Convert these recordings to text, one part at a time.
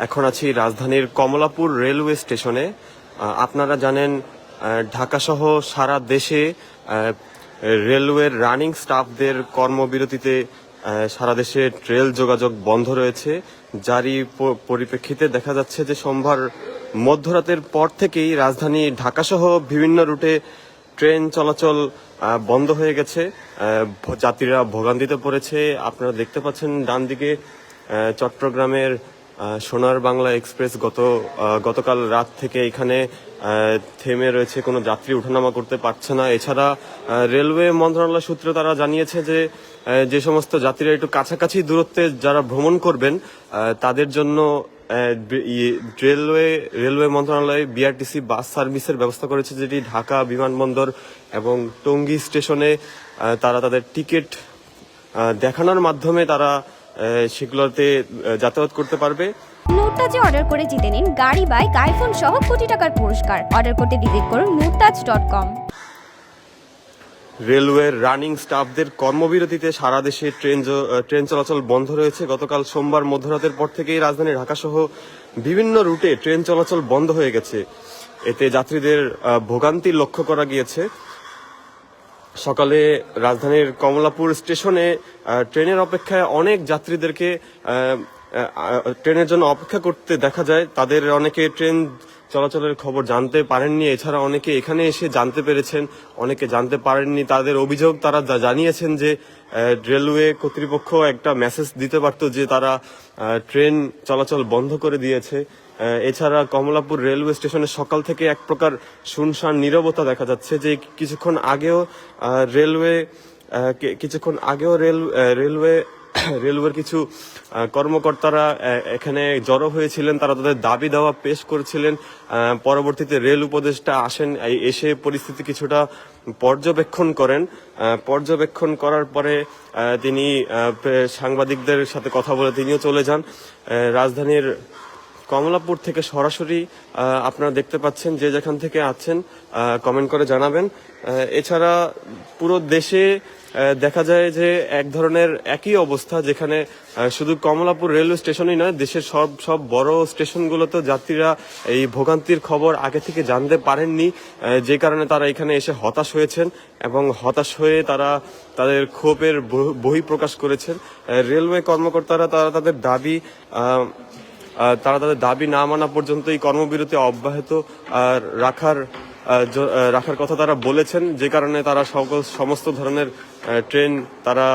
এখন আছি রাজধানীর কমলাপুর রেলওয়ে স্টেশনে। আপনারা জানেন ঢাকা সহ সারা দেশে রেলওয়ের রানিং স্টাফদের কর্মবিরতিতে সারা দেশে রেল যোগাযোগ বন্ধ রয়েছে। যারই পরিপ্রেক্ষিতে দেখা যাচ্ছে যে সোমবার মধ্যরাতের পর থেকেই রাজধানী ঢাকা সহ বিভিন্ন রুটে ট্রেন চলাচল বন্ধ হয়ে গেছে। যাত্রীরা ভোগান্তিতে পড়েছে। আপনারা দেখতে পাচ্ছেন ডান দিকে চট্টগ্রামের সোনার বাংলা এক্সপ্রেস গতকাল রাত থেকে এখানে থেমে রয়েছে, কোনো যাত্রী ওঠানামা করতে পারছে না। এছাড়া রেলওয়ে মন্ত্রণালয় সূত্রে তারা জানিয়েছে যে যে সমস্ত যাত্রীরা একটু কাছাকাছি দূরত্বে যারা ভ্রমণ করবেন তাদের জন্য রেলওয়ে মন্ত্রণালয় বিআরটিসি বাস সার্ভিসের ব্যবস্থা করেছে, যেটি ঢাকা বিমানবন্দর এবং টঙ্গী স্টেশনে তারা তাদের টিকিট দেখানোর মাধ্যমে তারা সেগুলোতে যাতায়াত করতে পারবে। নুরতাজে অর্ডার করে জিতে নিন গাড়ি, বাইক, আইফোন সহ কোটি টাকার পুরস্কার। অর্ডার করতে ভিজিট করুন nurtaj.com। রেলওয়ের রানিং স্টাফদের কর্মবিরতিতে সারা দেশে ট্রেন চলাচল বন্ধ রয়েছে। গতকাল সোমবার মধ্যরাতের পর থেকেই রাজধানী ঢাকা সহ বিভিন্ন রুটে ট্রেন চলাচল বন্ধ হয়ে গেছে। এতে যাত্রীদের ভোগান্তি লক্ষ্য করা গিয়েছে। সকালে রাজধানীর কমলাপুর স্টেশনে ট্রেনের অপেক্ষায় অনেক যাত্রীদেরকে ট্রেনের জন্য অপেক্ষা করতে দেখা যায়। তাদের অনেকে ট্রেন চলাচলের খবর জানতে পারেননি। এছাড়া অনেকে এখানে এসে জানতে পেরেছেন, অনেকে জানতে পারেননি। তাদের অভিযোগ, তারা জানিয়েছেন যে রেলওয়ে কর্তৃপক্ষ একটা মেসেজ দিতে পারত যে তারা ট্রেন চলাচল বন্ধ করে দিয়েছে। এছাড়া কমলাপুর রেলওয়ে স্টেশনে সকাল থেকে এক প্রকার শুনশান নীরবতা দেখা যাচ্ছে। যে কিছুক্ষণ আগেও রেলওয়ের কিছু কর্মকর্তারা এখানে জড়ো হয়েছিলেন। তারা তাদের দাবি দাওয়া পেশ করেছিলেন। পরবর্তীতে রেল উপদেষ্টা আসেন, এসে পরিস্থিতি কিছুটা পর্যবেক্ষণ করেন। পর্যবেক্ষণ করার পরে তিনি সাংবাদিকদের সাথে কথা বলে তিনিও চলে যান। রাজধানীর কমলাপুর থেকে সরাসরি আপনারা দেখতে পাচ্ছেন, যে যেখান থেকে আছেন কমেন্ট করে জানাবেন। এছাড়া পুরো দেশে দেখা যায় যে এক ধরনের একই অবস্থা, যেখানে শুধু কমলাপুর রেলওয়ে স্টেশনই নয়, দেশের সব বড় স্টেশনগুলোতে যাত্রীরা এই ভোগান্তির খবর আগে থেকে জানতে পারেননি, যে কারণে তারা এখানে এসে হতাশ হয়েছেন এবং হতাশ হয়ে তারা তাদের ক্ষোভের বহিঃপ্রকাশ করেছেন। রেলওয়ে কর্মকর্তারা তারা তাদের দাবি না মানা পর্যন্ত এই কর্মবিরতি অব্যাহত রাখার কথা তারা বলেছেন, যে কারণে তারা সমস্ত ধরনের ট্রেন তারা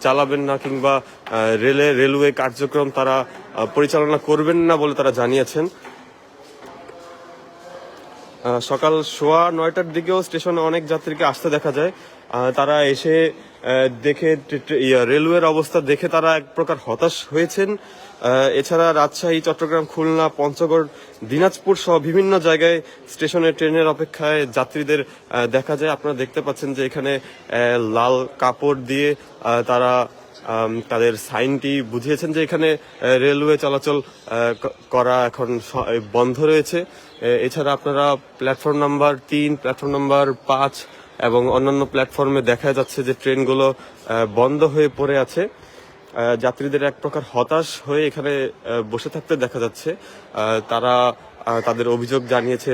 চালাবেন না, কিংবা রেলওয়ে কার্যক্রম তারা পরিচালনা করবেন না বলে তারা জানিয়েছেন। সকাল 9:15টার দিকেও স্টেশনে অনেক যাত্রীকে আসতে দেখা যায়। তারা এসে দেখে রেলওয়ের অবস্থা দেখে তারা এক প্রকার হতাশ হয়েছেন। এছাড়া রাজশাহী, চট্টগ্রাম, খুলনা, পঞ্চগড়, দিনাজপুর সহ বিভিন্ন জায়গায় স্টেশনে ট্রেনের অপেক্ষায় যাত্রীদের দেখা যায়। আপনারা দেখতে পাচ্ছেন যে এখানে লাল কাপড় দিয়ে তারা তাদের সাইনটি বুঝিয়েছেন যে এখানে রেলওয়ে চলাচল করা এখন বন্ধ রয়েছে। এছাড়া আপনারা প্ল্যাটফর্ম নাম্বার 3, প্ল্যাটফর্ম নাম্বার 5 এবং অন্যান্য প্ল্যাটফর্মে দেখা যাচ্ছে যে ট্রেনগুলো বন্ধ হয়ে পড়ে আছে। যাত্রীদের এক প্রকার হতাশ হয়ে এখানে বসে থাকতে দেখা যাচ্ছে। তারা তাদের অভিযোগ জানিয়েছে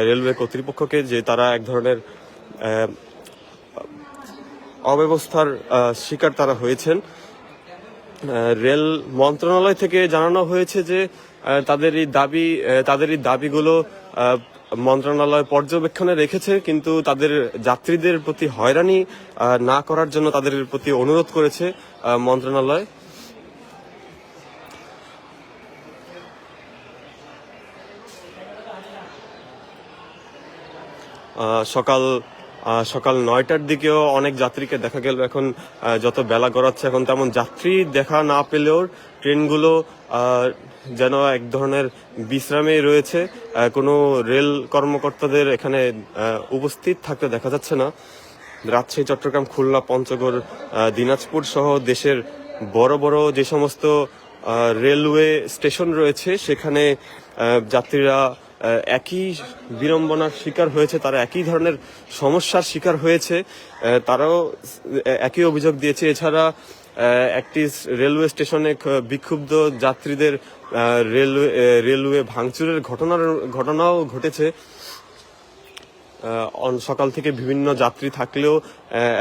রেলওয়ে কর্তৃপক্ষকে, যে তারা এক ধরনের অব্যবস্থার শিকার তারা হয়েছেন। রেল মন্ত্রণালয় থেকে জানানো হয়েছে যে তাদের এই দাবিগুলো মন্ত্রণালয় পর্যবেক্ষণে রেখেছে, কিন্তু তাদের যাত্রীদের প্রতি হয়রানি না করার জন্য তাদের প্রতি অনুরোধ করেছে মন্ত্রণালয়। সকাল 9টার দিকেও অনেক যাত্রীকে দেখা গেল। এখন যত বেলা গড়াচ্ছে, এখন তেমন যাত্রী দেখা না পেলেও ট্রেনগুলো যেন এক ধরনের বিশ্রামে রয়েছে। কোনো রেল কর্মকর্তাদের এখানে উপস্থিত থাকতে দেখা যাচ্ছে না। রাজশাহী, চট্টগ্রাম, খুলনা, পঞ্চগড়, দিনাজপুর সহ দেশের বড় বড় যে সমস্ত রেলওয়ে স্টেশন রয়েছে, সেখানে যাত্রীরা একই বিড়ম্বনার শিকার হয়েছে, তারা একই ধরনের সমস্যার শিকার হয়েছে, তারাও একই অভিযোগ দিয়েছে। এছাড়া একটি রেলওয়ে স্টেশনে বিক্ষুব্ধ যাত্রীদের রেলওয়ে ভাঙচুরের ঘটনাও ঘটেছে। সকাল থেকে বিভিন্ন যাত্রী থাকলেও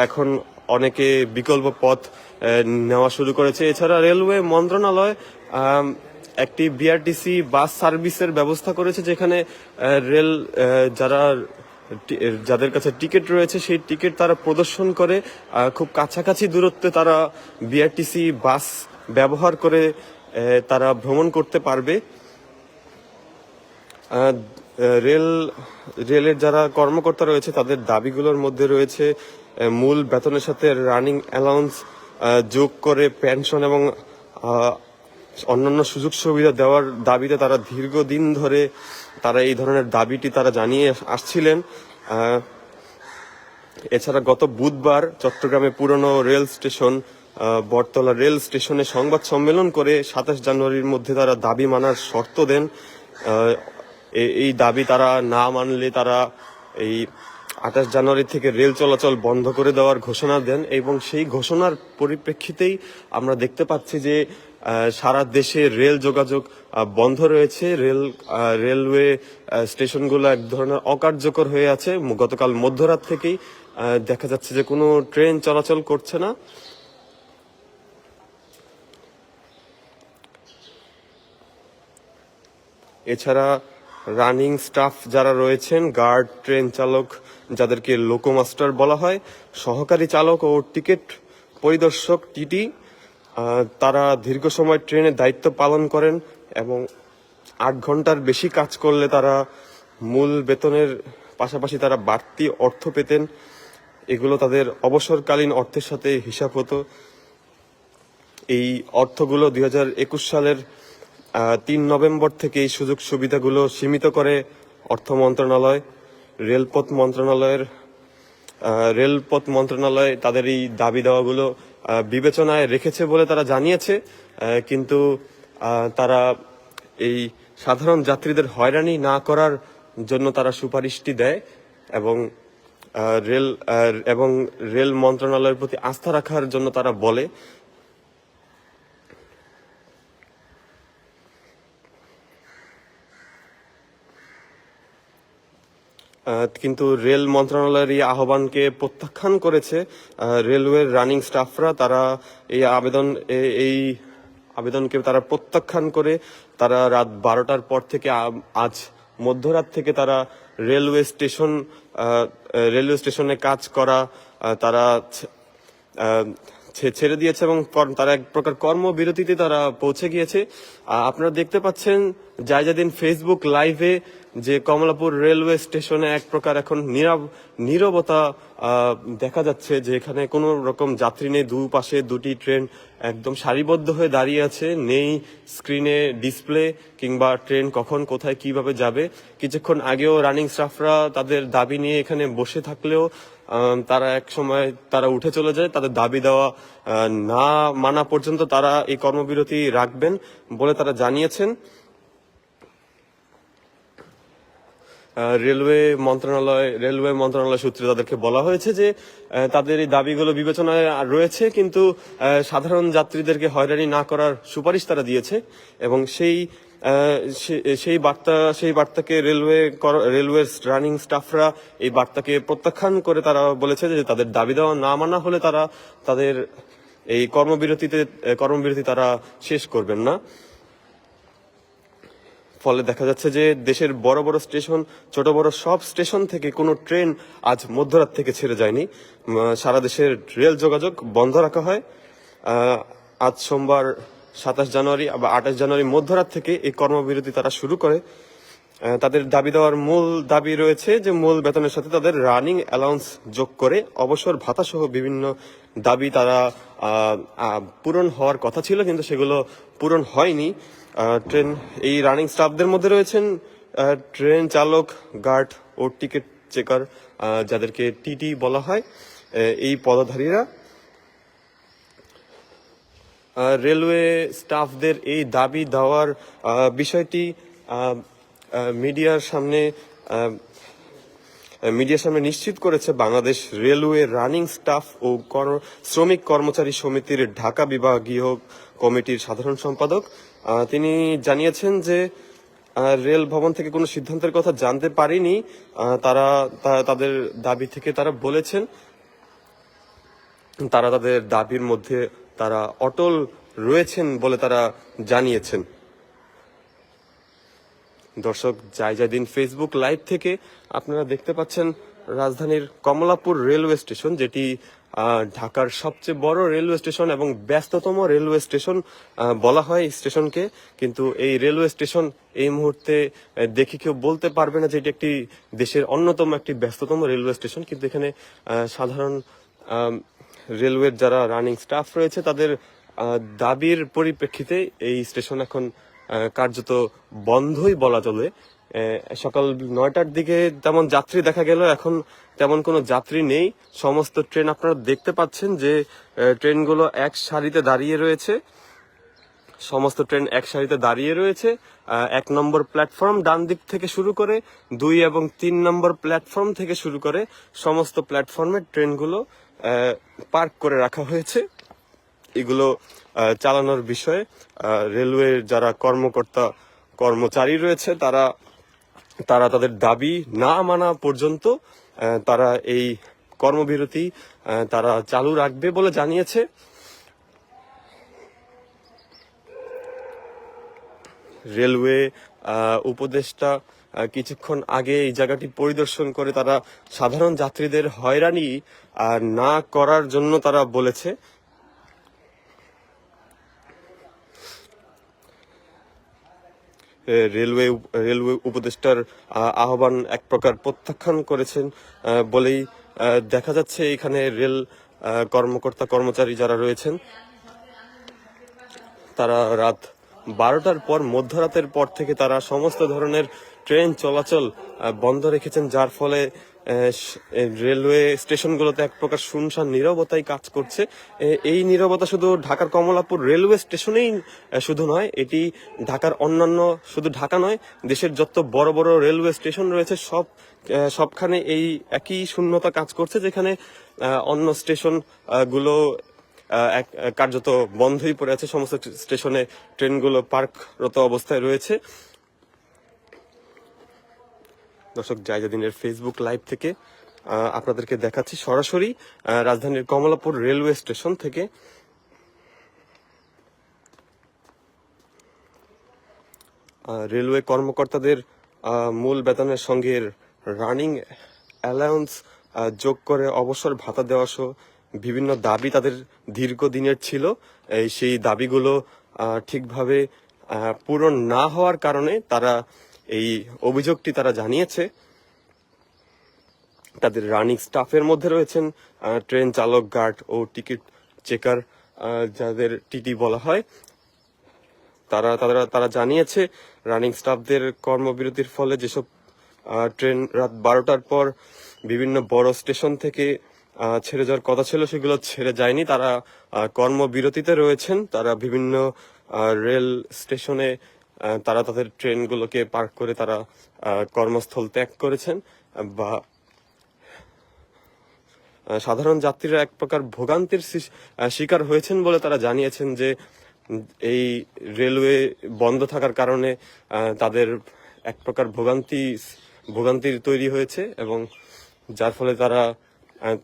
এখন অনেকে বিকল্প পথ নেওয়া শুরু করেছে। এছাড়া রেলওয়ে মন্ত্রণালয় একটি বিআরটিসি বাস সার্ভিসের ব্যবস্থা করেছে, যেখানে যাদের কাছে টিকিট রয়েছে সেই টিকিট তারা প্রদর্শন করে খুব কাছাকাছি দূরত্বে তারা বিআরটিসি বাস ব্যবহার করে তারা ভ্রমণ করতে পারবে। রেলের যারা কর্মকর্তা রয়েছে তাদের দাবিগুলোর মধ্যে রয়েছে মূল বেতনের সাথে রানিং অ্যালাউন্স যোগ করে পেনশন এবং অন্যান্য সুযোগ সুবিধা দেওয়ার দাবিতে তারা দীর্ঘদিন ধরে তারা এই ধরনের দাবিটি তারা জানিয়ে আসছিলেন। এছাড়া গত বুধবার চট্টগ্রামে পুরনো রেল স্টেশন বটতলা রেল স্টেশনে সংবাদ সম্মেলন করে ২৭ জানুয়ারির মধ্যে তারা দাবি মানার শর্ত দেন। এই দাবি তারা না মানলে তারা এই ২৮ জানুয়ারি থেকে রেল চলাচল বন্ধ করে দেওয়ার ঘোষণা দেন, এবং সেই ঘোষণার পরিপ্রেক্ষিতেই আমরা দেখতে পাচ্ছি যে সারা দেশে রেল যোগাযোগ বন্ধ রয়েছে। রেলওয়ে স্টেশনগুলো এক ধরনের অকার্যকর হয়ে আছে। গতকাল মধ্যরাত থেকেই দেখা যাচ্ছে যে কোনো ট্রেন চলাচল করছে না। এছাড়া রানিং স্টাফ যারা রয়েছেন, গার্ড, ট্রেন চালক যাদেরকে লোকোমাস্টার বলা হয়, সহকারী চালক ও টিকিট পরিদর্শক টিটি, তারা দীর্ঘ সময় ট্রেনের দায়িত্ব পালন করেন এবং ৮ ঘন্টার বেশি কাজ করলে তারা মূল বেতনের পাশাপাশি তারা বাড়তি অর্থ পেতেন। এগুলো তাদের অবসরকালীন অর্থের সাথে হিসাব হতো। এই অর্থগুলো ২০২১ সালের ৩ নভেম্বর থেকে এই সুযোগ সুবিধাগুলো সীমিত করে অর্থ মন্ত্রণালয়। রেলপথ মন্ত্রণালয় তাদের এই দাবি দেওয়াগুলো বিবেচনায় রেখেছে বলে তারা জানিয়েছে, কিন্তু তারা এই সাধারণ যাত্রীদের হয়রানি না করার জন্য তারা সুপারিশটি দেয় এবং রেল মন্ত্রণালয়ের প্রতি আস্থা রাখার জন্য তারা বলে। কিন্তু রেল মন্ত্রণালয়ের এই আহ্বানকে প্রত্যাখ্যান করেছে রেলওয়ের রানিং স্টাফরা। তারা এই আবেদনকে তারা প্রত্যাখ্যান করে তারা রাত ১২টার পর থেকে আজ মধ্যরাত থেকে তারা রেলওয়ে স্টেশনে কাজ করা তারা ছেড়ে দিয়েছে এবং তারা এক প্রকার কর্মবিরতিতে তারা পৌঁছে গিয়েছে। আপনারা দেখতে পাচ্ছেন জায়জাদিন ফেসবুক লাইভে যে কমলাপুর রেলওয়ে স্টেশনে এক প্রকার এখন নীরবতা দেখা যাচ্ছে, যে এখানে কোনো রকম যাত্রী নেই। দুপাশে দুটি ট্রেন একদম সারিবদ্ধ হয়ে দাঁড়িয়ে আছে, নেই স্ক্রিনে ডিসপ্লে কিংবা ট্রেন কখন কোথায় কিভাবে যাবে। কিছুক্ষণ আগেও রানিং স্টাফরা তাদের দাবি নিয়ে এখানে বসে থাকলেও তারা এক সময় তারা উঠে চলে যায়। তাদের দাবি দেওয়া না মানা পর্যন্ত তারা এই কর্মবিরতি রাখবেন বলে তারা জানিয়েছেন। রেলওয়ে মন্ত্রণালয় সূত্রে তাদেরকে বলা হয়েছে যে তাদের এই দাবিগুলো বিবেচনায় রয়েছে, কিন্তু সাধারণ যাত্রীদেরকে হয়রানি না করার সুপারিশ তারা দিয়েছে এবং সেই বার্তাকে রেলওয়ের রানিং স্টাফরা এই বার্তাকে প্রত্যাখ্যান করে তারা বলেছে যে তাদের দাবি দেওয়া না মানা হলে তারা তাদের এই কর্মবিরতি তারা শেষ করবেন না। ফলে দেখা যাচ্ছে যে দেশের বড় বড় স্টেশন, ছোট বড় সব স্টেশন থেকে কোনো ট্রেন আজ মধ্যরাত থেকে ছেড়ে যায়নি। সারা দেশের রেল যোগাযোগ বন্ধ রাখা হয়। আজ সোমবার ২৭ জানুয়ারি বা ২৮ জানুয়ারি মধ্যরাত থেকে এই কর্মবিরতি তারা শুরু করে। তাদের দাবি দেওয়ার মূল দাবি রয়েছে যে মূল বেতনের সাথে তাদের রানিং অ্যালাউন্স যোগ করে অবসর ভাতা সহ বিভিন্ন দাবি তারা পূরণ হওয়ার কথা ছিল, কিন্তু সেগুলো পূরণ হয়নি। এই রানিং স্টাফদের মধ্যে রয়েছেন ট্রেন চালক, গার্ড ও টিকিট চেকার, যাদেরকে টিটি বলা হয়। এই পদধারীরা রেলওয়ে স্টাফদের এই দাবি দেওয়ার বিষয়টি মিডিয়ার সামনে মিডিয়ার সামনে নিশ্চিত করেছে বাংলাদেশ রেলওয়ে রানিং স্টাফ ও শ্রমিক কর্মচারী সমিতির ঢাকা বিভাগীয় কমিটির সাধারণ সম্পাদক। তিনি জানিয়েছেন যে রেল ভবন থেকে কোনো সিদ্ধান্তের কথা জানতে পারিনি। তারা তাদের দাবি থেকে তারা বলেছেন তারা তাদের দাবির মধ্যে তারা অটল রয়েছেন বলে তারা জানিয়েছেন। দর্শক, জায়জাদিন ফেসবুক লাইভ থেকে আপনারা দেখতে পাচ্ছেন রাজধানীর কমলাপুর রেলওয়ে স্টেশন, যেটি ঢাকার সবচেয়ে বড় রেলওয়ে স্টেশন এবং ব্যস্ততম রেলওয়ে স্টেশন বলা হয় স্টেশনকে। কিন্তু এই রেলওয়ে স্টেশন এই মুহূর্তে দেখে কেউ বলতে পারবে না যে এটি একটি দেশের অন্যতম একটি ব্যস্ততম রেলওয়ে স্টেশন। কিন্তু এখানে সাধারণ রেলওয়ের যারা রানিং স্টাফ রয়েছে তাদের দাবির পরিপ্রেক্ষিতে এই স্টেশন এখন কার্যত বন্ধই বলা চলে। সকাল 9টার দিকে তেমন যাত্রী দেখা গেল, এখন তেমন কোনো যাত্রী নেই। সমস্ত ট্রেন আপনারা দেখতে পাচ্ছেন যে ট্রেনগুলো এক সারিতে দাঁড়িয়ে রয়েছে। সমস্ত ট্রেন এক সারিতে দাঁড়িয়ে রয়েছে। 1 নম্বর প্ল্যাটফর্ম ডান দিক থেকে শুরু করে 2 এবং 3 নম্বর প্ল্যাটফর্ম থেকে শুরু করে সমস্ত প্ল্যাটফর্মে ট্রেনগুলো পার্ক করে রাখা হয়েছে। এগুলো চালানোর বিষয়ে রেলওয়ের যারা কর্মকর্তা কর্মচারী রয়েছে তারা তাদের দাবি না মানা পর্যন্ত তারা এই কর্মবিরতি তারা চালু রাখবে বলে জানিয়েছে। রেলওয়ে উপদেষ্টা কিছুক্ষণ আগে এই জায়গাটি পরিদর্শন করে তারা সাধারণ যাত্রীদের হয়রানি না করার জন্য তারা বলেছে। রেলওয়ে উপদেষ্টার আহ্বান এক প্রকার প্রত্যাখ্যান করেছেন বলেই দেখা যাচ্ছে। এখানে রেল কর্মকর্তা কর্মচারী যারা রয়েছেন তারা রাত 12টার পর, মধ্যরাতের পর থেকে তারা সমস্ত ধরনের ট্রেন চলাচল বন্ধ রেখেছেন, যার ফলে রেলওয়ে স্টেশনগুলোতে এক প্রকার শুনশান নীরবতাই কাজ করছে। এই নীরবতা শুধু ঢাকার কমলাপুর রেলওয়ে স্টেশনেই শুধু নয়, এটি ঢাকার অন্যান্য, শুধু ঢাকা নয়, দেশের যত বড় বড় রেলওয়ে স্টেশন রয়েছে সবখানে এই একই শূন্যতা কাজ করছে, যেখানে অন্য স্টেশন গুলো কার্যত বন্ধই পড়ে আছে। সমস্ত স্টেশনে ট্রেনগুলো পার্করত অবস্থায় রয়েছে। দর্শক, জায়জাদিনের ফেসবুক লাইভ থেকে আপনাদেরকে দেখাচ্ছি সরাসরি রাজধানীর কমলাপুর রেলওয়ে স্টেশন থেকে। রেলওয়ে কর্মকর্তাদের মূল বেতনের সঙ্গে রানিং অ্যালাউন্স যোগ করে অবসর ভাতা দেওয়া সহ বিভিন্ন দাবি তাদের দীর্ঘদিনের ছিল। সেই দাবিগুলো ঠিকভাবে পূরণ না হওয়ার কারণে তারা এই অভিযোগটি তারা জানিয়েছে। তাদের রানিং স্টাফের মধ্যে রয়েছেন ট্রেন চালক, গার্ড ও টিকিট চেকার, যাদের টিটি বলা হয়। তারা জানিয়েছে রানিং স্টাফদের কর্মবিরতির ফলে যেসব ট্রেন রাত 12টার পর বিভিন্ন বড় স্টেশন থেকে ছেড়ে যাওয়ার কথা ছিল সেগুলো ছেড়ে যায়নি। তারা কর্মবিরতিতে রয়েছেন। তারা বিভিন্ন রেল স্টেশনে তারা তাদের ট্রেনগুলোকে পার্ক করে তারা কর্মস্থল ত্যাগ করেছেন। বা সাধারণ যাত্রীরা এক প্রকার ভোগান্তির শিকার হয়েছেন বলে তারা জানিয়েছেন যে এই রেলওয়ে বন্ধ থাকার কারণে তাদের এক প্রকার ভোগান্তির তৈরি হয়েছে, এবং যার ফলে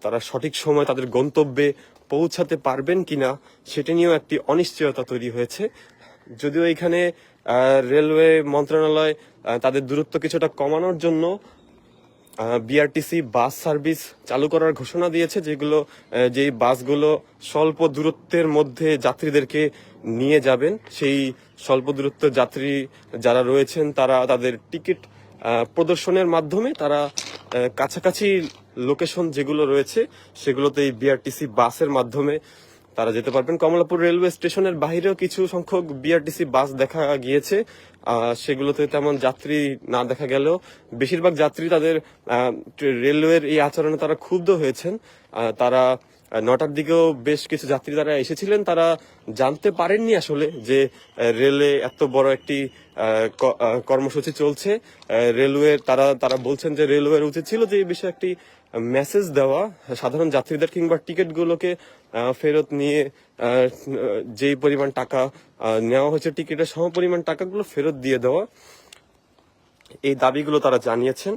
তারা সঠিক সময় তাদের গন্তব্যে পৌঁছাতে পারবেন কিনা সেটা নিয়েও একটি অনিশ্চয়তা তৈরি হয়েছে। যদিও এখানে রেলওয়ে মন্ত্রণালয় তাদের দূরত্ব কিছুটা কমানোর জন্য বিআরটিসি বাস সার্ভিস চালু করার ঘোষণা দিয়েছে, যেই বাসগুলো স্বল্প দূরত্বের মধ্যে যাত্রীদেরকে নিয়ে যাবেন। সেই স্বল্প দূরত্বের যাত্রী যারা রয়েছেন তারা তাদের টিকিট প্রদর্শনের মাধ্যমে তারা কাছাকাছি লোকেশন যেগুলো রয়েছে সেগুলোতে এই বিআরটিসি বাসের মাধ্যমে তারা যেতে পারবেন। কমলাপুর রেলওয়ে স্টেশনের বাইরেও কিছু সংখ্যক বিআরটিসি বাস দেখা গিয়েছে, সেগুলোতে তেমন যাত্রী না দেখা গেলেও বেশিরভাগ যাত্রী তাদের রেলওয়ের এই আচরণে তারা ক্ষুব্ধ হয়েছেন। তারা নটার দিকেও বেশ কিছু যাত্রী যারা এসেছিলেন তারা জানতে পারেননি আসলে যে রেলে এত বড় একটি কর্মসূচি চলছে। রেলওয়ে তারা বলছেন যে রেলওয়ের উচিত ছিল যে এই বিষয়ে একটি মেসেজ দেওয়া, সাধারণ যাত্রীদের কিংবা টিকিটগুলোকে ফেরত নিয়ে যেই পরিমাণ টাকা নেওয়া হয়েছে টিকিটের সমপরিমাণ টাকাগুলো ফেরত দিয়ে দেওয়া। এই দাবিগুলো তারা জানিয়েছেন।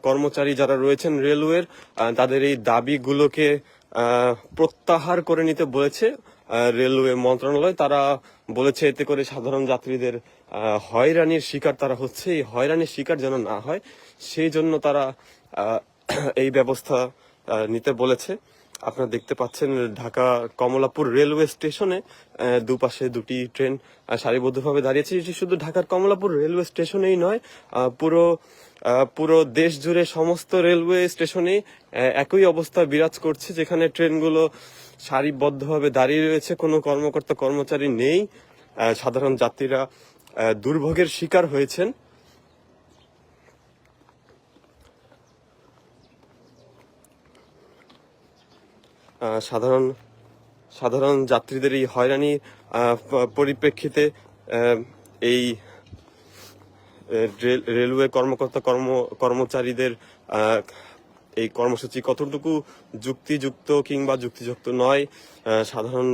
কর্মচারী যারা রয়েছেন রেলওয়ের তাদের এই দাবিগুলোকে প্রত্যাহার করে নিতে বলেছে রেলওয়ে মন্ত্রণালয়। তারা বলেছে এতে করে সাধারণ যাত্রীদের হয়রানির শিকার তারা হচ্ছে, এই হয়রানির শিকার যেন না হয় সেই জন্য তারা এই ব্যবস্থা নিতে বলেছে। আপনারা দেখতে পাচ্ছেন ঢাকা কমলাপুর রেলওয়ে স্টেশনে দুপাশে দুটি ট্রেন সারিবদ্ধভাবে দাঁড়িয়েছে। এটি শুধু ঢাকার কমলাপুর রেলওয়ে স্টেশনেই নয়, পুরো দেশ জুড়ে সমস্ত রেলওয়ে স্টেশনে একই অবস্থা বিরাজ করছে, যেখানে ট্রেনগুলো সারিবদ্ধভাবে দাঁড়িয়ে রয়েছে, কোনো কর্মকর্তা কর্মচারী নেই। সাধারণ যাত্রীরা দুর্ভোগের শিকার হয়েছেন। সাধারণ যাত্রীদের এই হয়রানি পরিপ্রেক্ষিতে এই রেলওয়ে কর্মচারীদের এই কর্মসূচি কতটুকু যুক্তিযুক্ত কিংবা যুক্তিযুক্ত নয়, সাধারণ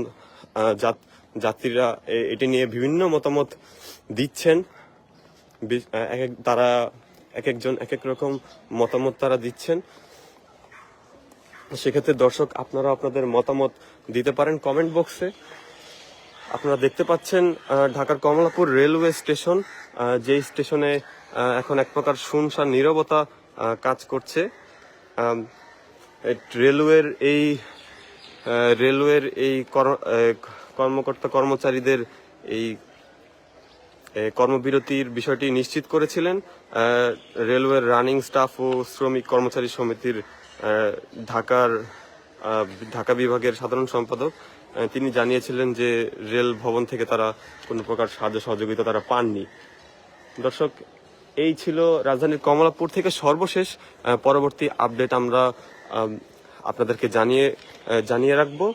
যাত্রীরা এটি নিয়ে বিভিন্ন মতামত দিচ্ছেন। তারা এক একজন এক এক রকম মতামত তারা দিচ্ছেন। সেক্ষেত্রে দর্শক আপনারা আপনাদের মতামত দিতে পারেন কমেন্ট বক্সে। আপনারা দেখতে পাচ্ছেন ঢাকার কমলাপুর রেলওয়ে স্টেশন, যেই স্টেশনে এখন এক প্রকার শুনশান নীরবতা কাজ করছে। রেলওয়ের এই কর্মকর্তা কর্মচারীদের এই কর্মবিরতির বিষয়টি নিশ্চিত করেছিলেন রেলওয়ের রানিং স্টাফ ও শ্রমিক কর্মচারী সমিতির ঢাকা বিভাগের সাধারণ সম্পাদক। তিনি জানিয়েছিলেন যে রেল ভবন থেকে তারা কোনো প্রকার সাহায্য সহযোগিতা তারা পাননি। দর্শক, এই ছিল রাজধানীর কমলাপুর থেকে সর্বশেষ। পরবর্তী আপডেট আমরা আপনাদেরকে জানিয়ে রাখবো।